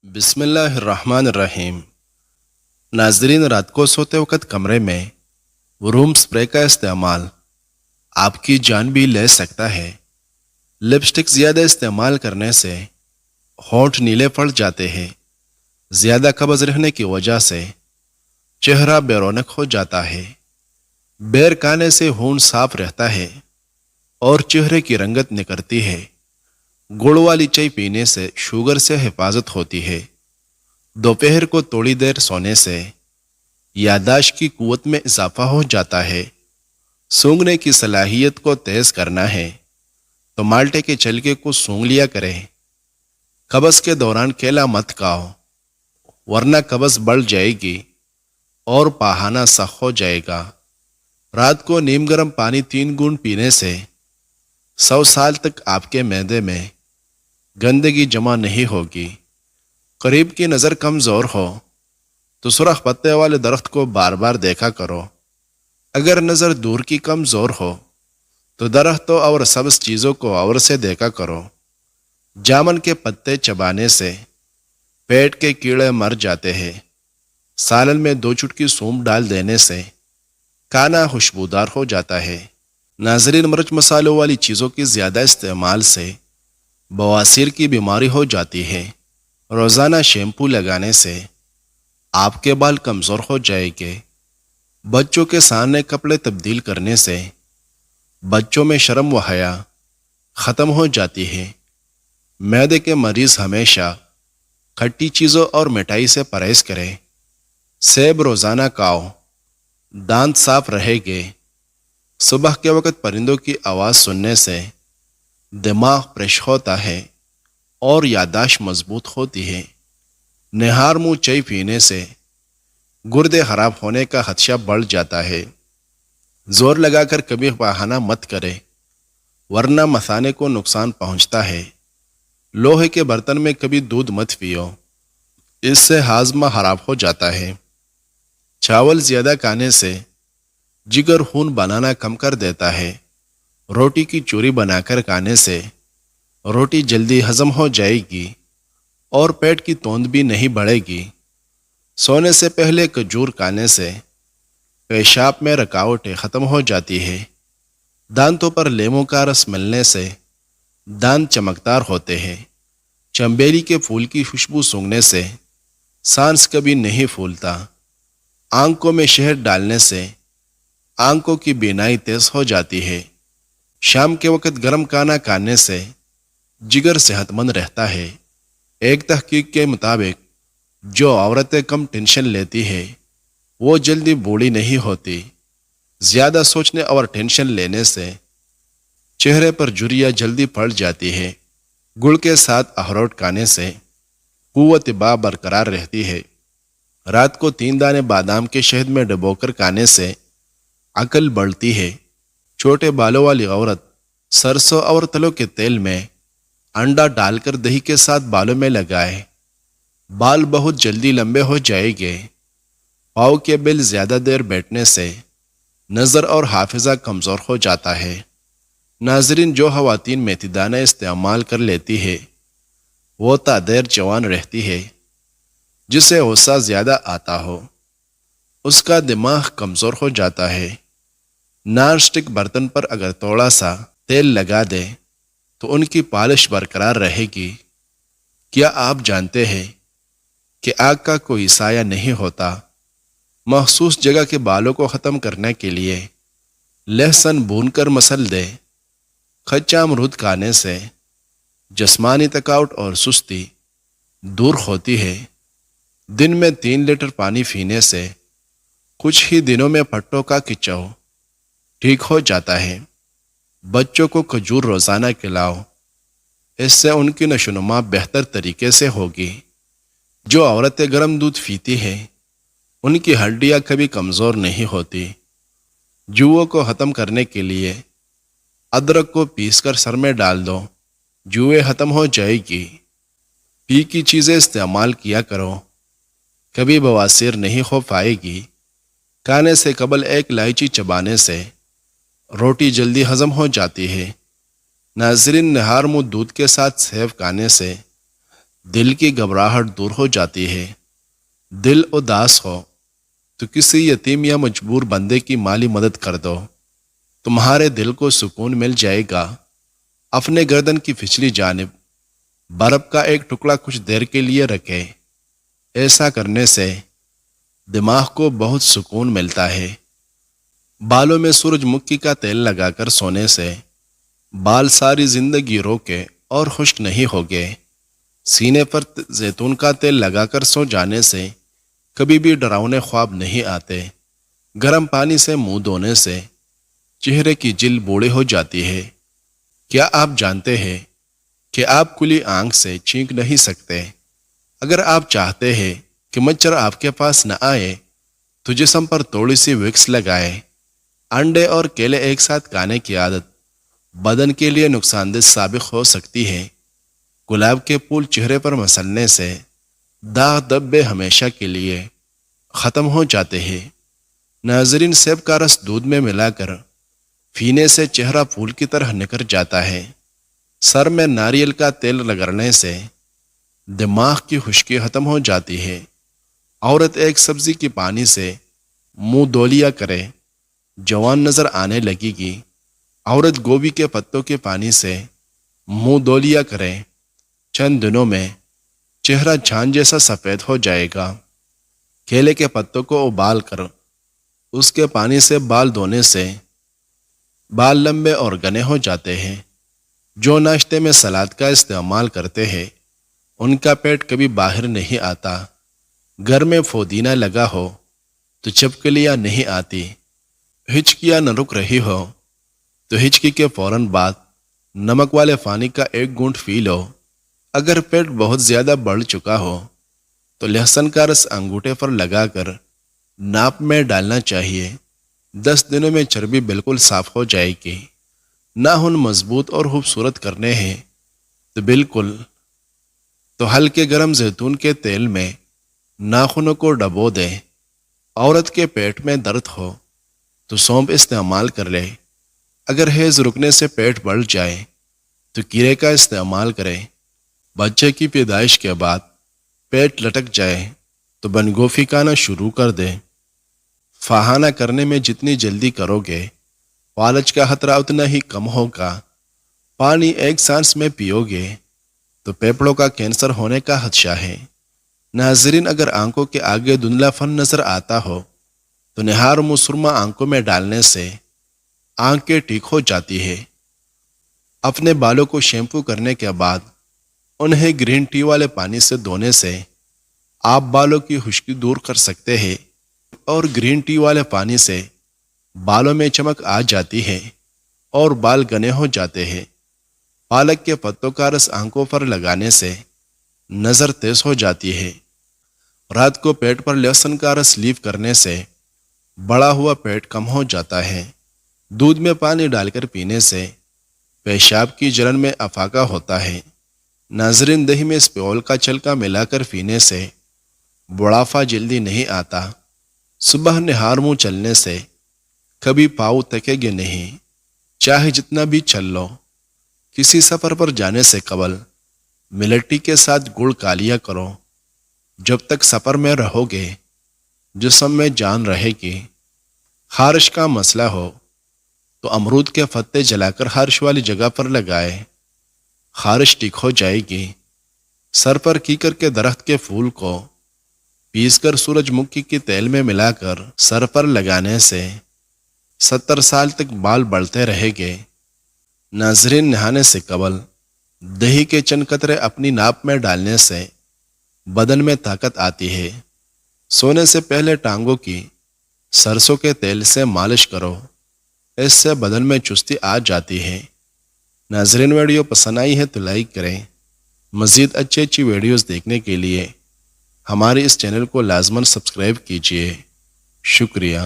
بسم اللہ الرحمن الرحیم۔ ناظرین، رات کو سوتے وقت کمرے میں روم سپرے کا استعمال آپ کی جان بھی لے سکتا ہے۔ لپسٹک زیادہ استعمال کرنے سے ہونٹ نیلے پڑ جاتے ہیں۔ زیادہ قبض رہنے کی وجہ سے چہرہ بے رونق ہو جاتا ہے۔ بیر کھانے سے خون صاف رہتا ہے اور چہرے کی رنگت نکھرتی ہے۔ گڑ والی چائے پینے سے شوگر سے حفاظت ہوتی ہے۔ دوپہر کو تھوڑی دیر سونے سے یادداشت کی قوت میں اضافہ ہو جاتا ہے۔ سونگھنے کی صلاحیت کو تیز کرنا ہے تو مالٹے کے چھلکے کو سونگھ لیا کریں۔ قبض کے دوران کیلا مت کھاؤ ورنہ قبض بڑھ جائے گی اور پاخانہ سخت ہو جائے گا۔ رات کو نیم گرم پانی 3 گھونٹ پینے سے 100 سال تک آپ کے معدے میں گندگی جمع نہیں ہوگی۔ قریب کی نظر کمزور ہو تو سرخ پتے والے درخت کو بار بار دیکھا کرو۔ اگر نظر دور کی کمزور ہو تو درختوں اور سبز چیزوں کو غور سے دیکھا کرو۔ جامن کے پتے چبانے سے پیٹ کے کیڑے مر جاتے ہیں۔ سالن میں 2 چٹکی سونف ڈال دینے سے کھانا خوشبودار ہو جاتا ہے۔ ناظرین، مرچ مسالوں والی چیزوں کی زیادہ استعمال سے بواسیر کی بیماری ہو جاتی ہے۔ روزانہ شیمپو لگانے سے آپ کے بال کمزور ہو جائیں گے۔ بچوں کے سامنے کپڑے تبدیل کرنے سے بچوں میں شرم و حیا ختم ہو جاتی ہے۔ معدے کے مریض ہمیشہ کھٹی چیزوں اور مٹھائی سے پرہیز کریں۔ سیب روزانہ کھاؤ، دانت صاف رہے گے۔ صبح کے وقت پرندوں کی آواز سننے سے دماغ فریش ہوتا ہے اور یادداشت مضبوط ہوتی ہے۔ نہار منہ چائے پینے سے گردے خراب ہونے کا خدشہ بڑھ جاتا ہے۔ زور لگا کر کبھی پاخانہ مت کرے ورنہ مثانے کو نقصان پہنچتا ہے۔ لوہے کے برتن میں کبھی دودھ مت پیو، اس سے ہاضمہ خراب ہو جاتا ہے۔ چاول زیادہ کھانے سے جگر خون بنانا کم کر دیتا ہے۔ روٹی کی چوری بنا کر کھانے سے روٹی جلدی ہضم ہو جائے گی اور پیٹ کی توند بھی نہیں بڑھے گی۔ سونے سے پہلے کھجور کھانے سے پیشاب میں رکاوٹیں ختم ہو جاتی ہے۔ دانتوں پر لیموں کا رس ملنے سے دانت چمکدار ہوتے ہیں۔ چنبیلی کے پھول کی خوشبو سونگھنے سے سانس کبھی نہیں پھولتا۔ آنکھوں میں شہد ڈالنے سے آنکھوں کی بینائی تیز ہو جاتی ہے۔ شام کے وقت گرم کھانا کھانے سے جگر صحت مند رہتا ہے۔ ایک تحقیق کے مطابق جو عورتیں کم ٹینشن لیتی ہیں وہ جلدی بوڑھی نہیں ہوتی۔ زیادہ سوچنے اور ٹینشن لینے سے چہرے پر جھریاں جلدی پڑ جاتی ہے۔ گڑ کے ساتھ اخروٹ کھانے سے قوت باہ برقرار رہتی ہے۔ رات کو 3 دانے بادام کے شہد میں ڈبو کر کھانے سے عقل بڑھتی ہے۔ چھوٹے بالوں والی عورت سرسوں اور تلوں کے تیل میں انڈا ڈال کر دہی کے ساتھ بالوں میں لگائے، بال بہت جلدی لمبے ہو جائیں گے۔ پاؤں کے بل زیادہ دیر بیٹھنے سے نظر اور حافظہ کمزور ہو جاتا ہے۔ ناظرین، جو خواتین میتھی دانہ استعمال کر لیتی ہے وہ تا دیر جوان رہتی ہے۔ جسے غصہ زیادہ آتا ہو اس کا دماغ کمزور ہو جاتا ہے۔ نان سٹک برتن پر اگر تھوڑا سا تیل لگا دے تو ان کی پالش برقرار رہے گی۔ کیا آپ جانتے ہیں کہ آگ کا کوئی سایہ نہیں ہوتا؟ مخصوص جگہ کے بالوں کو ختم کرنے کے لیے لہسن بھون کر مسل دے۔ کچا امرود کھانے سے جسمانی تھکاوٹ اور سستی دور ہوتی ہے۔ دن میں 3 لیٹر پانی پینے سے کچھ ہی دنوں میں پھٹوں کا کھچاؤ ٹھیک ہو جاتا ہے۔ بچوں کو کھجور روزانہ کھلاؤ، اس سے ان کی نشوونما بہتر طریقے سے ہوگی۔ جو عورتیں گرم دودھ پیتی ہیں ان کی ہڈیاں کبھی کمزور نہیں ہوتی۔ جوؤں کو ختم کرنے کے لیے ادرک کو پیس کر سر میں ڈال دو، جوئیں ختم ہو جائے گی۔ پی کی چیزیں استعمال کیا کرو، کبھی بواسیر نہیں ہو پائے گی۔ کھانے سے قبل 1 الائچی چبانے سے روٹی جلدی ہضم ہو جاتی ہے۔ ناظرین، نہار منہ دودھ کے ساتھ سیب کھانے سے دل کی گھبراہٹ دور ہو جاتی ہے۔ دل اداس ہو تو کسی یتیم یا مجبور بندے کی مالی مدد کر دو، تمہارے دل کو سکون مل جائے گا۔ اپنے گردن کی پچھلی جانب برف کا ایک ٹکڑا کچھ دیر کے لیے رکھے، ایسا کرنے سے دماغ کو بہت سکون ملتا ہے۔ بالوں میں سورج مکھی کا تیل لگا کر سونے سے بال ساری زندگی روکے اور خشک نہیں ہوگے۔ سینے پر زیتون کا تیل لگا کر سو جانے سے کبھی بھی ڈراؤنے خواب نہیں آتے۔ گرم پانی سے منہ دھونے سے چہرے کی جلد بوڑھی ہو جاتی ہے۔ کیا آپ جانتے ہیں کہ آپ کھلی آنکھ سے چینک نہیں سکتے؟ اگر آپ چاہتے ہیں کہ مچھر آپ کے پاس نہ آئے تو جسم پر تھوڑی سی وکس لگائے۔ انڈے اور کیلے ایک ساتھ کھانے کی عادت بدن کے لیے نقصان دہ ثابت ہو سکتی ہے۔ گلاب کے پھول چہرے پر مسلنے سے داغ دبے ہمیشہ کے لیے ختم ہو جاتے ہیں۔ ناظرین، سیب کا رس دودھ میں ملا کر پینے سے چہرہ پھول کی طرح نکھر جاتا ہے۔ سر میں ناریل کا تیل رگڑنے سے دماغ کی خشکی ختم ہو جاتی ہے۔ عورت ایک سبزی کی پانی سے منہ دھو لیا کرے، جوان نظر آنے لگے گی۔ عورت گوبھی کے پتوں کے پانی سے منہ دھو لیا کرے، چند دنوں میں چہرہ چھان جیسا سفید ہو جائے گا۔ کیلے کے پتوں کو ابال کر اس کے پانی سے بال دھونے سے بال لمبے اور گھنے ہو جاتے ہیں۔ جو ناشتے میں سلاد کا استعمال کرتے ہیں ان کا پیٹ کبھی باہر نہیں آتا۔ گھر میں پودینہ لگا ہو تو چھپکلیاں نہیں آتی۔ ہچکیاں نہ رک رہی ہو تو ہچکی کے فوراً بعد نمک والے پانی کا ایک گھونٹ پی لو۔ اگر پیٹ بہت زیادہ بڑھ چکا ہو تو لہسن کا رس انگوٹھے پر لگا کر ناپ میں ڈالنا چاہیے۔ 10 دنوں میں چربی بالکل صاف ہو جائے گی۔ ناخن مضبوط اور خوبصورت کرنے ہیں تو ہلکے گرم زیتون کے تیل میں ناخنوں کو ڈبو دے۔ عورت کے پیٹ میں درد ہو تو سونف استعمال کر لے۔ اگر حیض رکنے سے پیٹ بڑھ جائے تو کیرے کا استعمال کرے۔ بچے کی پیدائش کے بعد پیٹ لٹک جائے تو بند گوبھی کھانا شروع کر دے۔ فہانہ کرنے میں جتنی جلدی کرو گے فالج کا خطرہ اتنا ہی کم ہوگا۔ پانی ایک سانس میں پیو گے تو پھیپھڑوں کا کینسر ہونے کا خدشہ ہے۔ ناظرین، اگر آنکھوں کے آگے دھندلا پن نظر آتا ہو تو نہار منہ سرما آنکھوں میں ڈالنے سے آنکھیں ٹھیک ہو جاتی ہے۔ اپنے بالوں کو شیمپو کرنے کے بعد انہیں گرین ٹی والے پانی سے دھونے سے آپ بالوں کی خشکی دور کر سکتے ہیں اور گرین ٹی والے پانی سے بالوں میں چمک آ جاتی ہے اور بال گھنے ہو جاتے ہیں۔ پالک کے پتوں کا رس آنکھوں پر لگانے سے نظر تیز ہو جاتی ہے۔ رات کو پیٹ پر لہسن کا رس لیپ کرنے سے بڑا ہوا پیٹ کم ہو جاتا ہے۔ دودھ میں پانی ڈال کر پینے سے پیشاب کی جلن میں افاقہ ہوتا ہے۔ ناظرین، دہی میں اسپیول کا چھلکا ملا کر پینے سے بڑھاپا جلدی نہیں آتا۔ صبح نہار منہ چلنے سے کبھی پاؤں تھکے گے نہیں، چاہے جتنا بھی چل لو۔ کسی سفر پر جانے سے قبل ملٹی کے ساتھ گڑ کھا لیا کرو۔ جب تک سفر میں رہو گے جسم میں جان رہے گی۔ خارش کا مسئلہ ہو تو امرود کے پتے جلا کر خارش والی جگہ پر لگائے، خارش ٹھیک ہو جائے گی۔ سر پر کیکر کے درخت کے پھول کو پیس کر سورج مکھی کے تیل میں ملا کر سر پر لگانے سے 70 سال تک بال بڑھتے رہے گے۔ ناظرین، نہانے سے قبل دہی کے چند قطرے اپنی ناپ میں ڈالنے سے بدن میں طاقت آتی ہے۔ سونے سے پہلے ٹانگوں کی سرسوں کے تیل سے مالش کرو، اس سے بدن میں چستی آ جاتی ہے۔ ناظرین، ویڈیو پسند آئی ہے تو لائک کریں۔ مزید اچھی ویڈیوز دیکھنے کے لیے ہمارے اس چینل کو لازماً سبسکرائب کیجیے۔ شکریہ۔